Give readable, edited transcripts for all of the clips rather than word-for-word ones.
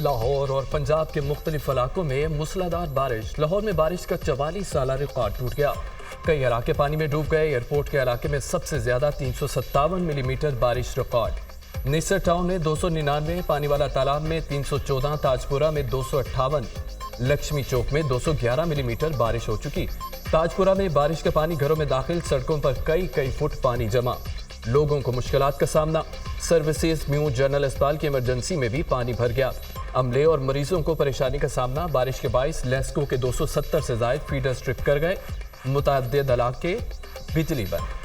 लाहौर और पंजाब के मुख्तलिफ इलाकों में मूसलाधार बारिश। लाहौर में बारिश का 44 साला रिकॉर्ड टूट गया। कई इलाके पानी में डूब गए। एयरपोर्ट के इलाके में सबसे ज्यादा 357 मिलीमीटर बारिश रिकॉर्ड। निसर टाउन में 299, पानी वाला तालाब में 314, ताजपुरा में 258, लक्ष्मी चौक में 211 मिलीमीटर बारिश हो चुकी। ताजपुरा में बारिश का पानी घरों में दाखिल, सड़कों पर कई फुट पानी जमा, लोगों को मुश्किलात का सामना। सर्विसेज म्यू जनरल अस्पताल की इमरजेंसी में भी पानी भर गया। अमले और मरीजों को परेशानी का सामना। बारिश के बाइस लेस्को के 270 से ज्यादा फीडर स्ट्रिप कर गए। मुतअद्दिद इलाके बिजली बंद।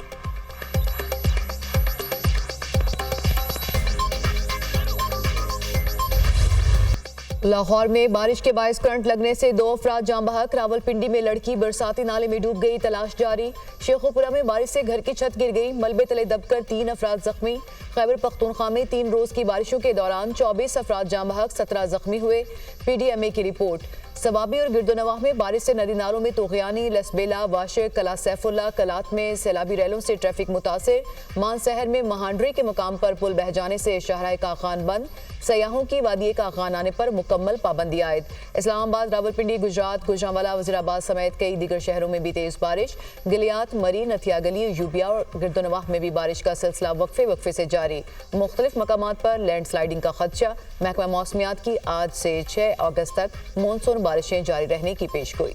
लाहौर में बारिश के बायस करंट लगने से 2 अफराद जान बहक। रावलपिंडी में लड़की बरसाती नाले में डूब गई, तलाश जारी। शेखोपुरा में बारिश से घर की छत गिर गई, मलबे तले दबकर 3 अफराद जख्मी। खैबर पख्तूनख्वा में 3 रोज की बारिशों के दौरान 24 अफराद जान बहक, 17 जख्मी हुए। PDMA की रिपोर्ट। सवाबी और गिरदोनवाह में बारिश से नदी नालों में तोगयानी, लसबेला, वाशिक, कला सैफुल्ला, कलात में सैलाबी रैलों से ट्रैफिक मुतासिर। मानसहर में महांडरी के मुकाम पर पुल बह जाने से शाहराह काखान बंद। सयाहों की वादी काखान आने पर मुकम्मल पाबंदी आयद। इस्लामाबाद, रावलपिंडी, गुजरात, गुजरांवाला, वजीराबाद समेत कई दीगर शहरों में भी तेज बारिश। गिलियात, मरी, नथिया गली, यूबिया और गिरदोनवाह में भी बारिश का सिलसिला वक्फे से जारी। मुख्तलिफ मकामात पर लैंडस्लाइडिंग का खदशा। महकमा मौसमियात की आज से 6 अगस्त तक मानसून बारिशें जारी रहने की पेशगोई।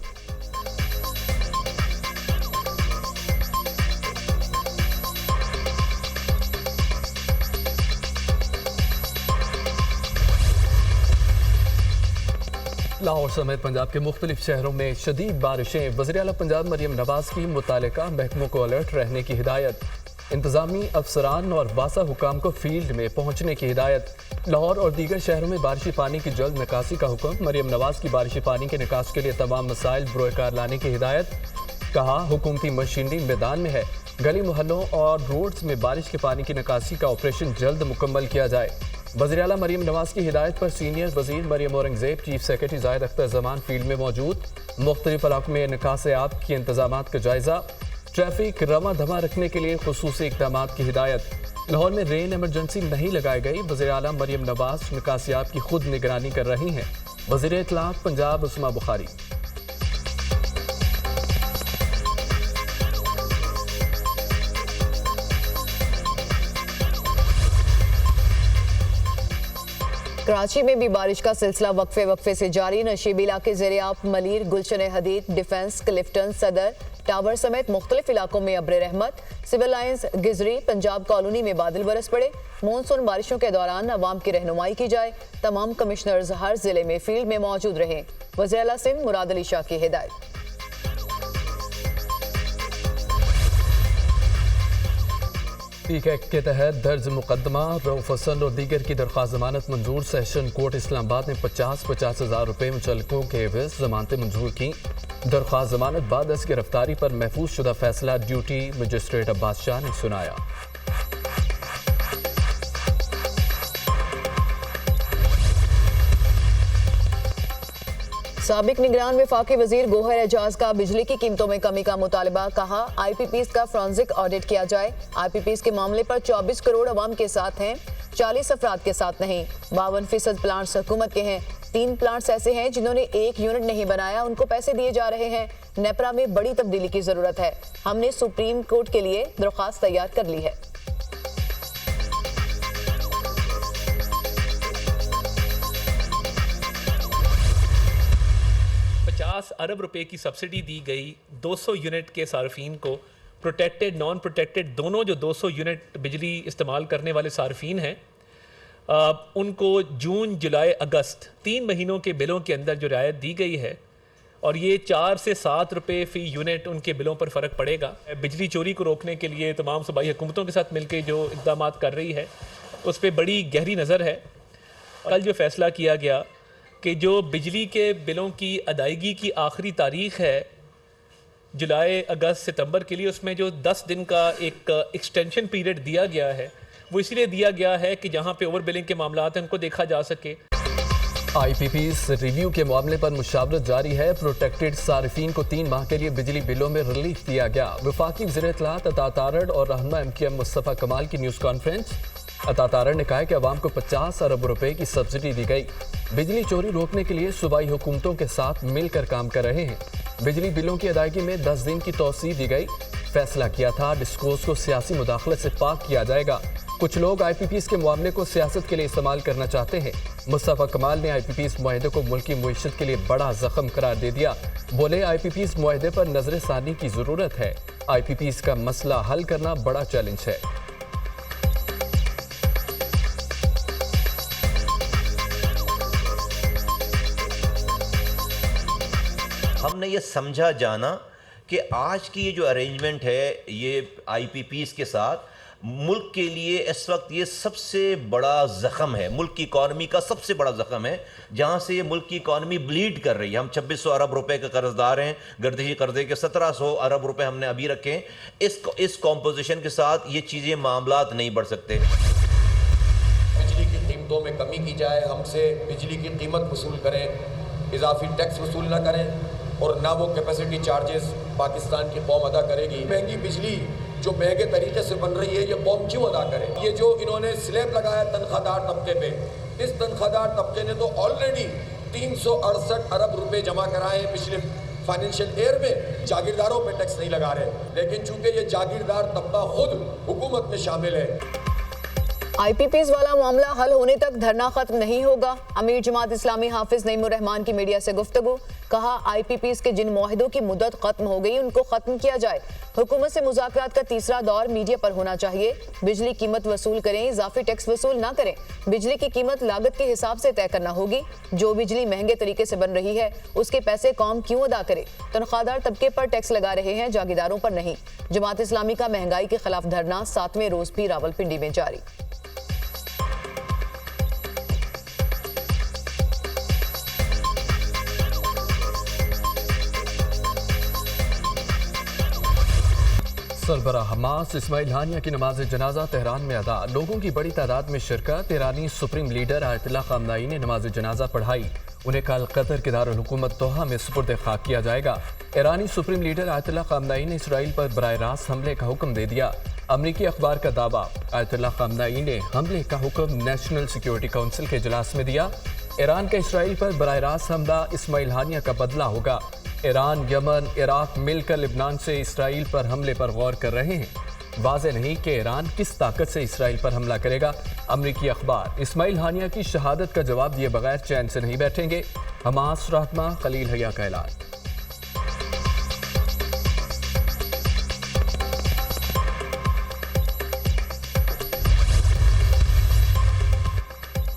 लाहौर समेत पंजाब के मुख्तलिफ शहरों में शदीद बारिशें। वज़ीर आला पंजाब मरियम नवाज की मुतालिका महकमों को अलर्ट रहने की हिदायत। इंतजामी अफसरान और वासा हुकाम को फील्ड में पहुंचने की हिदायत। लाहौर और दीगर शहरों में बारिशी पानी की जल्द निकासी का हुक्म। मरियम नवाज की बारिशी पानी के निकास के लिए तमाम मसाइल बरोकार लाने की हिदायत। कहा, हुकूमती मशीनरी मैदान में है। गली मोहल्लों और रोड्स में बारिश के पानी की निकासी का ऑपरेशन जल्द मुकम्मल किया जाए। वज़ीर आला मरियम नवाज की हिदायत पर सीनियर वज़ीर Maryam Aurangzeb, chief secretary Zahid Akhtar Zaman field में मौजूद। मुख्तलिफ इलाकों में निकास आब के इंतजामात का जायजा। ट्रैफिक रवा धमा रखने के लिए खुसूसी इक़दाम की हिदायत। लाहौर में रेन इमरजेंसी नहीं लगाई गई। वज़ीर आला मरियम नवाज निकासियाब की खुद निगरानी कर रही हैं। वज़ीर इत्तलात पंजाब उस्मा बुखारी। कराची में भी बारिश का सिलसिला वक्फे से जारी। नशीबी इलाके ज़ेरे आप मलीर, गुलशन हदीद, डिफेंस, क्लिफ्टन, सदर, टावर समेत मुख्तलिफ इलाकों में अब्र रहमत। Civil Lines, Gizri, Punjab Colony में बादल बरस पड़े। मानसून बारिशों के दौरान अवाम की रहनुमाई की जाए। तमाम कमिश्नर्स हर जिले में फील्ड में मौजूद रहे। वज़ीर आला सिंध मुराद अली शाह की हिदायत। पीक एक्ट के तहत दर्ज मुकदमा रऊफ हसन और दीगर की दरख्वास्त जमानत मंजूर। सेशन कोर्ट इस्लामाबाद ने 50 हज़ार रुपये मुचल्लकों के एवज जमानतें मंजूर की। दरख्वास्त जमानत बाद अस गिरफ्तारी पर महफूज शुदा फैसला ड्यूटी मजिस्ट्रेट अब्बास शाह ने सुनाया। साबिक निगरान वफाकी वजीर गोहर एजाज का बिजली की कीमतों में कमी का मुतालबा। कहा, IPPs का फॉरेंसिक ऑडिट किया जाए। IPPs के मामले पर 24 करोड़ अवाम के साथ हैं, 40 अफराद के साथ नहीं। 52% प्लांट्स हुकूमत के हैं। 3 प्लांट्स ऐसे हैं जिन्होंने 1 यूनिट नहीं बनाया, उनको पैसे दिए जा रहे हैं। नेपरा में बड़ी तब्दीली की जरूरत है। हमने सुप्रीम कोर्ट के लिए दरख्वास्त तैयार कर ली है। 50 अरब रुपए की सब्सिडी दी गई 200 यूनिट के सार्फिन को। प्रोटेक्टेड, नॉन प्रोटेक्टेड दोनों जो 200 यूनिट बिजली इस्तेमाल करने वाले सार्फिन हैं, उनको जून, जुलाई, अगस्त 3 महीनों के बिलों के अंदर जो रियायत दी गई है, और ये 4 से 7 रुपये फ़ी यूनिट उनके बिलों पर फ़र्क पड़ेगा। बिजली चोरी को रोकने के लिए तमाम सूबाई हुकूमतों के साथ मिलकर जो इक़दाम कर रही है, उस पर बड़ी गहरी नज़र है। कल जो फ़ैसला किया गया कि जो बिजली के बिलों की अदायगी की आखिरी तारीख़ है जुलाई, अगस्त, सितंबर के लिए, उसमें जो 10 दिन का एक एक्सटेंशन पीरियड दिया गया है, वो इसलिए दिया गया है कि जहाँ पे ओवर बिलिंग के मामला हैं उनको देखा जा सके। IPPs रिव्यू के मामले पर मुशावरत जारी है। प्रोटेक्टेड सार्फिन को 3 माह के लिए बिजली बिलों में रिलीफ दिया गया। वफाकी वज़ीर इत्तलात अता तारड़ और रहनुमा MKM मुस्तफ़ा कमाल की न्यूज़ कॉन्फ्रेंस। अता तारड़ ने कहा कि अवाम को 50 अरब रुपए की सब्सिडी दी गई। बिजली चोरी रोकने के लिए सूबाई हुकूमतों के साथ मिलकर काम कर रहे हैं। बिजली बिलों की अदायगी में 10 दिन की तौसीह दी गई। फैसला किया था डिस्कोस को सियासी मुदाखलत से पाक किया जाएगा। कुछ लोग IPPs के मामले को सियासत के लिए इस्तेमाल करना चाहते हैं। मुस्तफा कमाल ने IPPs मुआहदे को मुल्की मईशत के लिए बड़ा जख्म करार दे दिया। बोले IPPs मुआहदे पर नजर सानी की जरूरत है। IPPs का मसला हल करना बड़ा चैलेंज है। हमने ये समझा जाना कि आज की ये जो अरेंजमेंट है ये IPPs के साथ मुल्क के लिए इस वक्त ये सबसे बड़ा ज़ख़म है, मुल्क की इकॉनमी का सबसे बड़ा ज़ख़म है, जहाँ से ये मुल्क की इकॉनमी ब्लीड कर रही है। हम 2600 अरब रुपए के कर्जदार हैं, गर्दिशी कर्जे के 1700 अरब रुपए हमने अभी रखे हैं। इस कॉम्पोजिशन के साथ ये चीज़ें मामलात नहीं बढ़ सकते। बिजली की कीमतों में कमी की जाए, हमसे बिजली की कीमत वसूल करें, इजाफी टैक्स वसूल ना करें और ना वो कैपेसिटी चार्जेस पाकिस्तान की कौम अदा करेगी। महंगी बिजली जो महंगे तरीके से बन रही है ये कौम क्यों अदा करे? ये जो इन्होंने स्लैब लगाया तनख्वाहदार तबके पे, इस तनख्वाहदार तबके ने तो ऑलरेडी 368 अरब रुपए जमा कराए पिछले फाइनेंशियल ईयर में। जागीरदारों पे टैक्स नहीं लगा रहे, लेकिन चूंकि ये जागीरदार तबका खुद हुकूमत में शामिल है। IPPs वाला मामला हल होने तक धरना खत्म नहीं होगा। अमीर जमात इस्लामी हाफिज नईमुर रहमान की मीडिया से गुफ्तगू। कहा IPPs के जिन मुआहदों की मुद्दत खत्म हो गई उनको खत्म किया जाए। हुकूमत से मुज़ाकरात का तीसरा दौर मीडिया पर होना चाहिए। बिजली कीमत वसूल करें, इजाफी टैक्स वसूल ना करें। बिजली की कीमत लागत के हिसाब से तय करना होगी। जो बिजली महंगे तरीके से बन रही है उसके पैसे कौम क्यों अदा करे? तनख्वाहदार तबके पर टैक्स लगा रहे हैं, जागीरदारों पर नहीं। जमात इस्लामी का महंगाई के खिलाफ धरना 7वें रोज भी रावलपिंडी में जारी। सरबरा हमास इस्माइल हानिया की नमाज जनाजा तेहरान में अदा। लोगों की बड़ी तादाद में शिरकत। ईरानी सुप्रीम लीडर आयतुल्लाह ख़ामनेई ने नमाज जनाजा पढ़ाई। उन्हें कल कतर के दारुल हुकूमत दोहा में सुपुर्द खाक किया जाएगा। ईरानी सुप्रीम लीडर आयतुल्लाह ख़ामनेई ने इसराइल पर बराह रास्त हमले का हुक्म दे दिया। अमरीकी अखबार का दावा, आयतुल्लाह ख़ामनेई ने हमले का हुक्म नेशनल सिक्योरिटी काउंसिल के इजलास में दिया। ईरान का इसराइल पर बराह रास्त हमला इस्माइल हानिया का बदला होगा। ईरान, यमन, इराक मिलकर लिबनान से इसराइल पर हमले पर गौर कर रहे हैं। वाज़े नहीं कि ईरान किस ताकत से इसराइल पर हमला करेगा। अमरीकी अखबार, इस्माइल हानिया की शहादत का जवाब दिए बगैर चैन से नहीं बैठेंगे। हमास रहनमा खलील हया का ऐलान।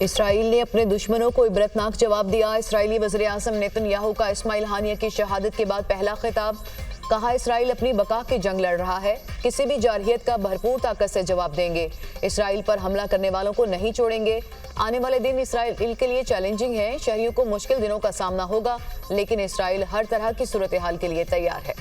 इसराइल ने अपने दुश्मनों को इबरतनाक जवाब दिया। इसराइली वज़ीर-ए-आज़म नेतन्याहू का इस्माइल हानिया की शहादत के बाद पहला खिताब। कहा, इसराइल अपनी बका की जंग लड़ रहा है, किसी भी जारहियत का भरपूर ताकत से जवाब देंगे। इसराइल पर हमला करने वालों को नहीं छोड़ेंगे। आने वाले दिन इसराइल के लिए चैलेंजिंग है। शहरियों को मुश्किल दिनों का सामना होगा, लेकिन इसराइल हर तरह की सूरत हाल के लिए तैयार है।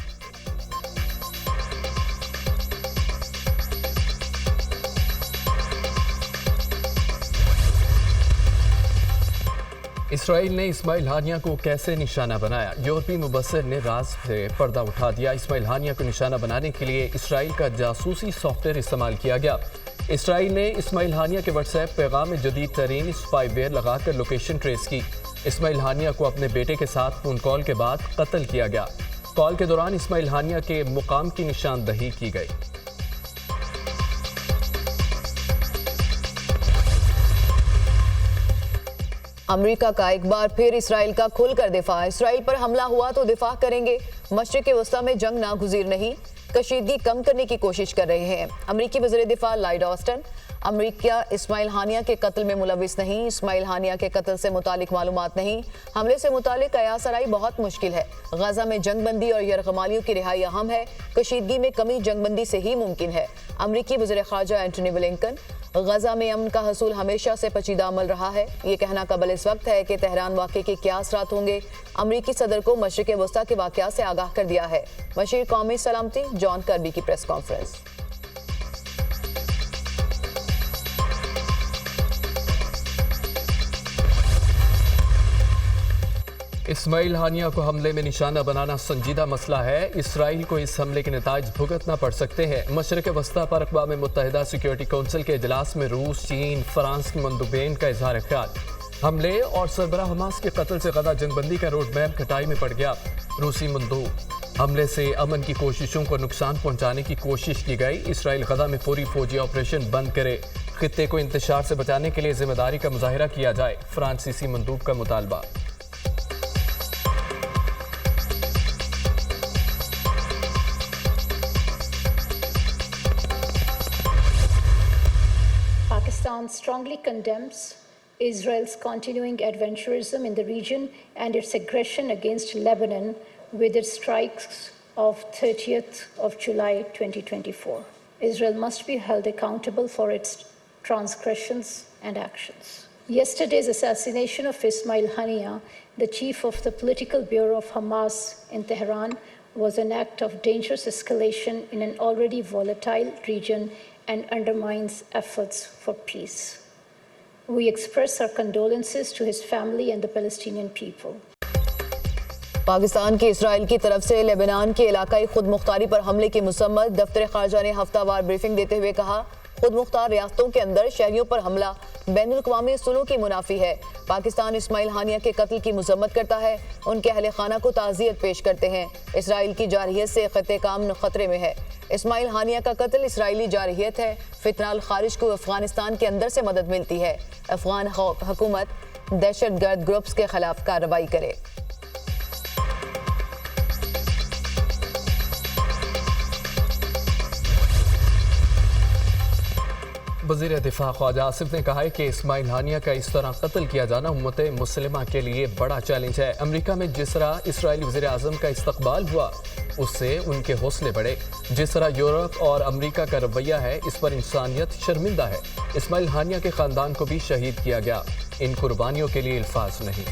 इसराइल ने इस्माइल हानिया को कैसे निशाना बनाया? यूरोपीय मुबस्सिर ने राज से पर्दा उठा दिया। इस्माइल हानिया को निशाना बनाने के लिए इसराइल का जासूसी सॉफ्टवेयर इस्तेमाल किया गया। इसराइल ने इस्माइल हानिया के व्हाट्सएप पैगाम में जदीद तरीन स्पाईवेयर लगाकर लोकेशन ट्रेस की। इस्माइल हानिया को अपने बेटे के साथ फोन कॉल के बाद कत्ल किया गया। कॉल के दौरान इस्माइल हानिया के मुकाम की निशानदही की गई। अमेरिका का एक बार फिर इसराइल का खुलकर दिफा। इसराइल पर हमला हुआ तो दिफा करेंगे। मशरिक़ वस्ता में जंग नागुज़ीर नहीं, कशीदगी कम करने की कोशिश कर रहे हैं। अमेरिकी वज़ीर दिफा लॉयड ऑस्टिन, अमेरिका इस्माइल हानिया के कत्ल में मुलविस नहीं। इस्माइल हानिया के कत्ल से मुतालिक मालूमात नहीं। हमले से मुतालिक कयास आराई बहुत मुश्किल है। गजा में जंगबंदी और यरगमालियों की रिहाई अहम है। कशीदगी में कमी जंगबंदी से ही मुमकिन है। अमेरिकी वज़ीर ख़ारजा एंटनी ब्लिंकन, गजा में अमन का हसूल हमेशा से पचीदा अमल रहा है। ये कहना काबिल इस वक्त है कि तेहरान वाक़े के क्या असरात होंगे। अमरीकी सदर को मशरिक़ वस्ता के वाक़यात से आगाह कर दिया है। मशीर कौमी सलामती जॉन कर्बी की प्रेस कॉन्फ्रेंस। इस्माइल हानिया को हमले में निशाना बनाना संजीदा मसला है। इसराइल को इस हमले के नताइज भुगतना पड़ सकते हैं। मशरक़ वस्ता पर अक़वाम मुत्तहिदा सिक्योरिटी कौंसिल के इजलास में रूस, चीन, फ्रांस के मंदूबेन का इजहार ख्याल। हमले और सरबराह हमास के कत्ल से गदा जंगबंदी का रोड मैप खटाई में पड़ गया। रूसी मंदूब हमले से अमन की कोशिशों को नुकसान पहुंचाने की कोशिश की गई। इसराइल गजा में फौरी फौजी ऑपरेशन बंद करे, खित्ते को इंतशार से बचाने के लिए जिम्मेदारी का मुजाहिरा किया जाए। फ्रांसीसी मंदूब का मुतालबा। Pakistan strongly condemns Israel's continuing adventurism in the region and its aggression against Lebanon with its strikes of 30th of July 2024. Israel must be held accountable for its transgressions and actions. Yesterday's assassination of Ismail Haniyeh, the chief of the political bureau of Hamas in Tehran, was an act of dangerous escalation in an already volatile region and undermines efforts for peace. We express our condolences to his family and the Palestinian people. Pakistan की Israel की तरफ से Lebanon के इलाकाई खुद मुख्तारी पर हमले की मुसम्मत। दफ्तर खारजा ने हफ्तावार ब्रीफिंग देते हुए कहा, खुद मुख्तार रियासतों के अंदर शहरियों पर हमला बैनुल-अक़वामी सुलह की मुनाफी है। पाकिस्तान इस्माइल हानिया के कत्ल की मजम्मत करता है, उनके अहले खाना को ताज़ियत पेश करते हैं। इसराइल की जारहियत से खत्ते-काम खतरे में है। इस्माइल हानिया का कत्ल इसराइली जारहियत है। फितनाल खारिज को अफगानिस्तान के अंदर से मदद मिलती है। अफगान हुकूमत दहशतगर्द ग्रुप्स के खिलाफ कार्रवाई करे। वज़ीर दिफा ख्वाजा आसिफ ने कहा है कि इस्माइल हानिया का इस तरह कत्ल किया जाना उम्मत मुस्लिमा के लिए बड़ा चैलेंज है। अमेरिका में जिस तरह इसराइली वज़ीर आज़म का इस्तकबाल हुआ, उससे उनके हौसले बढ़े। जिस तरह यूरोप और अमेरिका का रवैया है, इस पर इंसानियत शर्मिंदा है। इस्माइल हानिया के ख़ानदान को भी शहीद किया गया। इन कुर्बानियों के लिए अल्फाज नहीं।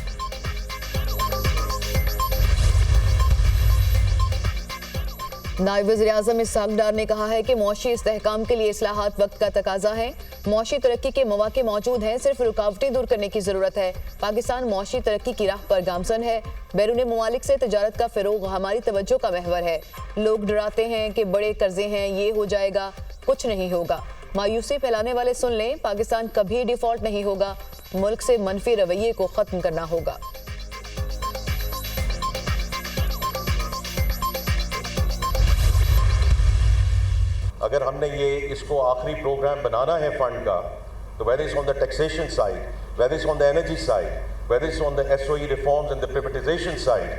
नायब वज़ीर-ए-आज़म इसहाक़ डार ने कहा है कि मौशी इस्तेहकाम के लिए इस्लाहात वक्त का तकाजा है। मौशी तरक्की के मौके मौजूद हैं, सिर्फ रुकावटें दूर करने की ज़रूरत है। पाकिस्तान मौशी तरक्की की राह पर गामज़न है। बैरून ममालिक से तजारत का फ़रोग़ हमारी तवज्जो का महवर है। लोग डराते हैं कि बड़े कर्जे हैं, ये हो जाएगा, कुछ नहीं होगा। मायूसी फैलाने वाले सुन लें, पाकिस्तान कभी डिफ़ॉल्ट नहीं होगा। मुल्क से मनफी रवैये को ख़त्म करना होगा। अगर हमने ये इसको आखिरी प्रोग्राम बनाना है फंड का, तो whether it's on the taxation side, whether it's on the energy side, whether it's on the SOE reforms and the privatization side,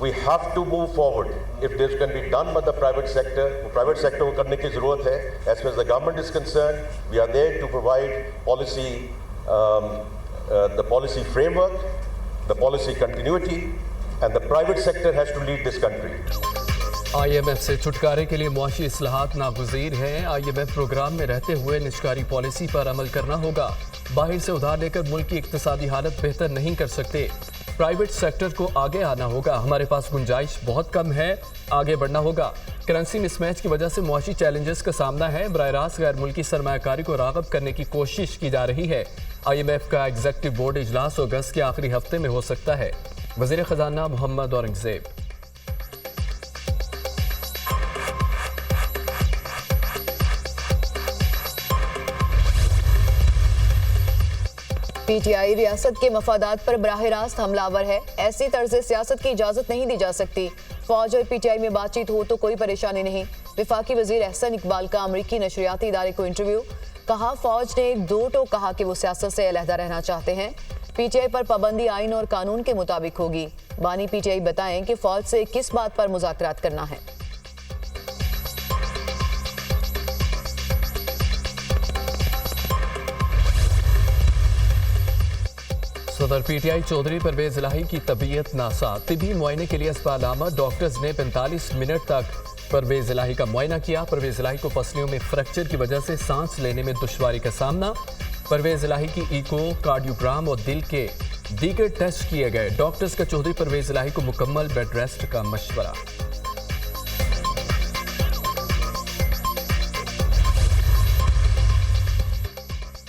we have to move forward. If this can be done by the private sector को करने की ज़रूरत है. As far as the government is concerned, we are there to provide policy, the policy framework, the policy continuity, and the private sector has to lead this country. IMF से छुटकारे के लिए मुआशी इस्लाहात नागुज़ीर हैं। IMF प्रोग्राम में रहते हुए निष्कारी policy पर अमल करना होगा। बाहर से उधार लेकर मुल्क की इक्तिसादी हालत बेहतर नहीं कर सकते। प्राइवेट सेक्टर को आगे आना होगा। हमारे पास गुंजाइश बहुत कम है, आगे बढ़ना होगा। करेंसी मिसमैच की वजह से मुआशी चैलेंजेस का सामना है। बराह रास्त गैर मुल्की सरमायाकारी को राग़ब करने की कोशिश की जा रही है। IMF का एग्जीक्यूटिव बोर्ड इजलास अगस्त के आखिरी हफ्ते में हो सकता है। वज़ीर ख़जाना मोहम्मद औरंगज़ेब। PTI रियासत के मफादात पर बराह रास्त हमलावर है। ऐसी तर्ज सियासत की इजाज़त नहीं दी जा सकती। फौज और PTI में बातचीत हो तो कोई परेशानी नहीं। वफाकी वज़ीर एहसन इकबाल का अमरीकी नशरियाती इदारे को इंटरव्यू। कहा, फौज ने दो टोक कहा कि वो सियासत से अलहदा रहना चाहते हैं। PTI पर पाबंदी आइन और कानून के मुताबिक होगी। बानी PTI बताएं कि फौज से किस बात पर मुज़ाकरात करना है। सदर PTI चौधरी परवेज इलाही की तबीयत नासा। तिबी मुआयने के लिए अस्पताल डॉक्टर्स ने 45 मिनट तक परवेज इलाही का मुआयना किया। परवेज इलाही को पसलियों में फ्रैक्चर की वजह से सांस लेने में दुश्वारी का सामना। परवेज इलाही की इको, कार्डियोग्राम और दिल के दीगर टेस्ट किए गए। डॉक्टर्स का चौधरी परवेज इलाही को मुकम्मल बेड रेस्ट का मशवरा।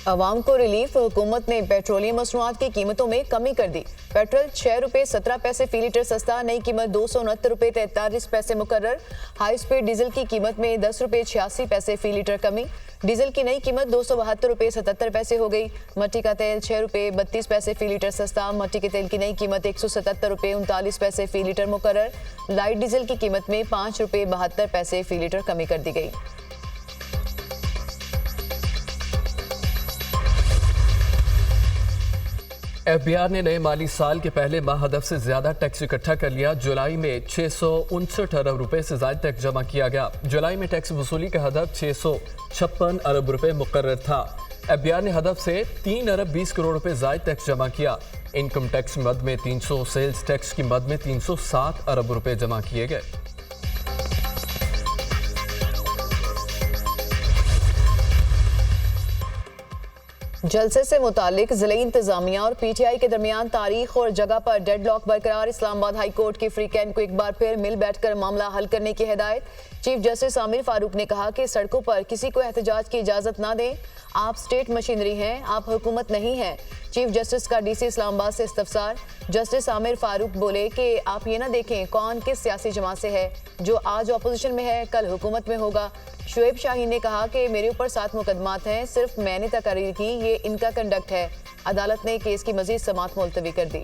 अवाम को रिलीफ, हुकूमत ने पेट्रोलियम मसनूआत की कीमतों में कमी कर दी। पेट्रोल 6 रुपये 17 पैसे फी लीटर सस्ता, नई कीमत 269 रुपये 43 पैसे मुकर्रर। हाई स्पीड डीजल की कीमत में 10 रुपये 86 पैसे फी लीटर कमी। डीजल की नई कीमत 272 रुपये 77 पैसे हो गई। मट्टी का तेल 6 रुपये 32 पैसे फी लीटर सस्ता, मट्टी के तेल की नई कीमत 177 रुपये 39 पैसे फी लीटर मुकर्रर। लाइट डीजल की कीमत में 5 रुपये 72 पैसे फी लीटर कमी कर दी गई। एफबीआर ने नए माली साल के पहले माह हदफ से ज्यादा टैक्स इकट्ठा कर लिया। जुलाई में 659 अरब रुपए से ज्यादा टैक्स जमा किया गया। जुलाई में टैक्स वसूली का हदफ 656 अरब रुपए मुकर्रर था। एफबीआर ने हदफ से 3 अरब 20 करोड़ रुपए ज्यादा टैक्स जमा किया। इनकम टैक्स मद में 300, सेल्स टैक्स की मद में 307 अरब रुपए जमा किए गए। जलसे से मुतालिक जिले इंतजामिया और पीटीआई के दरमियान तारीख और जगह पर डेडलॉक बरकरार। इस्लामाबाद हाई कोर्ट की फ्री कैंट को एक बार फिर मिल बैठकर मामला हल करने की हिदायत। चीफ जस्टिस आमिर फारूक ने कहा कि सड़कों पर किसी को एहतजाज की इजाजत ना दें। आप स्टेट मशीनरी हैं, आप हुकूमत नहीं हैं। चीफ जस्टिस का डीसी इस्लामाबाद से इस्तफसार। जस्टिस आमिर फारूक बोले कि आप ये ना देखें कौन किस सियासी जमात से है, जो आज अपोजिशन में है कल हुकूमत में होगा। शुएब शाहीन ने कहा कि मेरे ऊपर 7 मुकदमात हैं, सिर्फ मैंने तकरीर की, ये इनका कंडक्ट है। अदालत ने केस की मजीद समाअत मुलतवी कर दी।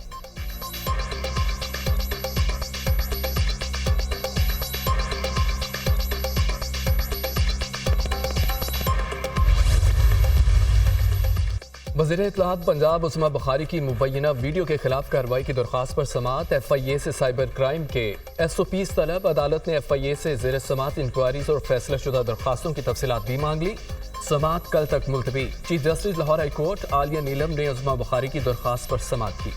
वज़ीर इत्तलाआत पंजाब उस्मा बुखारी की मुबैना वीडियो के खिलाफ कार्रवाई की दरख्वास्त पर समाअत। FIA से साइबर क्राइम के SOPs तलब। अदालत ने FIA से ज़ेर समाअत इंक्वायरीज और फैसला शुदा दरख्वास्तों की तफसीलात भी मांग ली। समाअत कल तक मुलतवी। Chief justice Lahore high court आलिया नीलम ने उस्मा बुखारी की दरख्वास्त पर समाअत की।